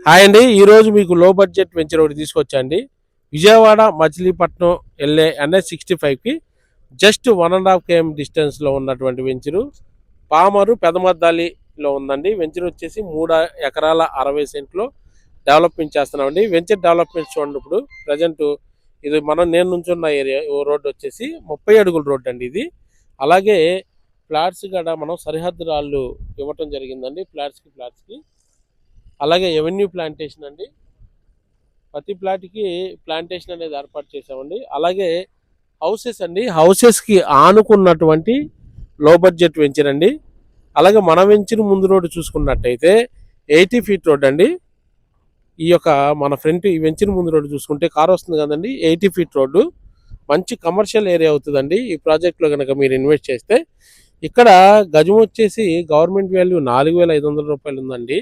Hi అండి. ఈరోజు మీకు లో బడ్జెట్ వెంచర్ ఒకటి తీసుకొచ్చండి. విజయవాడ మచిలీపట్నం వెళ్ళే NH65కి జస్ట్ 1.5 km డిస్టెన్స్లో ఉన్నటువంటి వెంచరు పామరు పెదమద్దాలిలో ఉందండి. వెంచర్ వచ్చేసి 3 ఎకరాల 60 సెంట్లో డెవలప్మెంట్ చేస్తున్నామండి. వెంచర్ డెవలప్మెంట్ చూడండి. ఇప్పుడు ప్రజెంట్ ఇది నేను నుంచున్న ఏరియా రోడ్డు వచ్చేసి 30 అడుగుల రోడ్డు అండి ఇది. అలాగే ఫ్లాట్స్ కూడా మనం సరిహద్దు రాళ్ళు ఇవ్వటం జరిగిందండి ఫ్లాట్స్కి. అలాగే ఎవెన్యూ ప్లాంటేషన్ అండి, ప్రతి ప్లాట్కి ప్లాంటేషన్ అనేది ఏర్పాటు చేసామండి. అలాగే హౌసెస్ అండి, హౌసెస్కి ఆనుకున్నటువంటి లో బడ్జెట్ వెంచర్ అండి. అలాగే మన వెంచర్ ముందు రోడ్డు చూసుకున్నట్టయితే 80 ఫీట్ రోడ్ అండి. ఈ యొక్క మన ఫ్రంట్ ఈ వెంచర్ ముందు రోడ్డు చూసుకుంటే కార్ వస్తుంది కదండి, 80 ఫీట్ రోడ్డు. మంచి కమర్షియల్ ఏరియా అవుతుందండి ఈ ప్రాజెక్ట్లో కనుక మీరు ఇన్వెస్ట్ చేస్తే. ఇక్కడ గజం వచ్చేసి గవర్నమెంట్ వాల్యూ 4,500 రూపాయలు ఉందండి.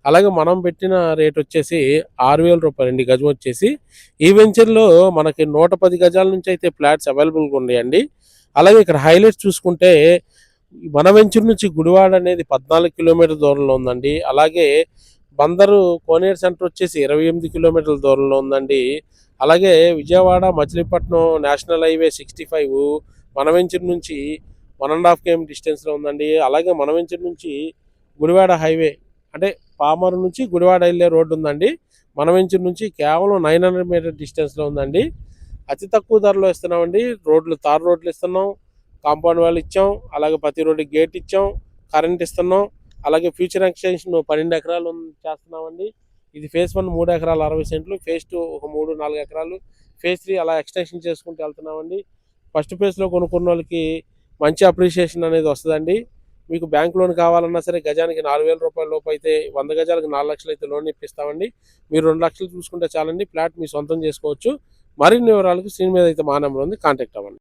అలాగే మనం పెట్టిన రేట్ వచ్చేసి 6,000 రూపాయలు అండి గజం వచ్చేసి. ఈ వెంచర్లో మనకి 110 గజాల నుంచి అయితే ఫ్లాట్స్ అవైలబుల్గా ఉన్నాయండి. అలాగే ఇక్కడ హైలైట్స్ చూసుకుంటే మన వెంచర్ నుంచి గుడివాడ అనేది 14 కిలోమీటర్ల దూరంలో ఉందండి. అలాగే బందరు కోనేరు సెంటర్ వచ్చేసి 28 కిలోమీటర్ల దూరంలో ఉందండి. అలాగే విజయవాడ మచిలీపట్నం నేషనల్ హైవే 65 మన వెంచర్ నుంచి 1.5 km డిస్టెన్స్లో ఉందండి. అలాగే మన వెంచర్ నుంచి గుడివాడ హైవే అంటే పామరు నుంచి గుడివాడ వెళ్ళే రోడ్డు ఉందండి. మన వెంచర్ నుంచి కేవలం 900 మీటర్ డిస్టెన్స్లో ఉందండి. అతి తక్కువ ధరలో ఇస్తున్నామండి. తార్ రోడ్లు ఇస్తున్నాం, కాంపౌండ్ వాళ్ళు ఇచ్చాం, అలాగే ప్రతి రోడ్డుకి గేట్ ఇచ్చాం, కరెంట్ ఇస్తున్నాం. అలాగే ఫ్యూచర్ ఎక్స్టెన్షన్ 12 ఎకరాలు చేస్తున్నామండి. ఇది ఫేజ్ 1 3 ఎకరాల 60 సెంట్లు, ఫేజ్ 2 ఒక 3-4 ఎకరాలు, ఫేజ్ 3 అలా ఎక్స్టెన్షన్ చేసుకుంటూ వెళ్తున్నామండి. ఫస్ట్ ఫేజ్లో కొనుక్కున్న వాళ్ళకి మంచి అప్రిషియేషన్ అనేది వస్తుందండి. మీకు బ్యాంక్ లోన్ కావాలన్నా సరే గజానికి 4,000 రూపాయల లోపు అయితే 100 గజాలకు 4 లక్షలు అయితే లోన్ ఇప్పిస్తామండి. మీరు 2 లక్షలు చూసుకుంటే చాలండి, ఫ్లాట్ మీ సొంతం చేసుకోవచ్చు. మరిన్ని వివరాలకు స్క్రీన్ మీద అయితే మా నెంబర్ ఉంది, కాంటాక్ట్ అవ్వండి.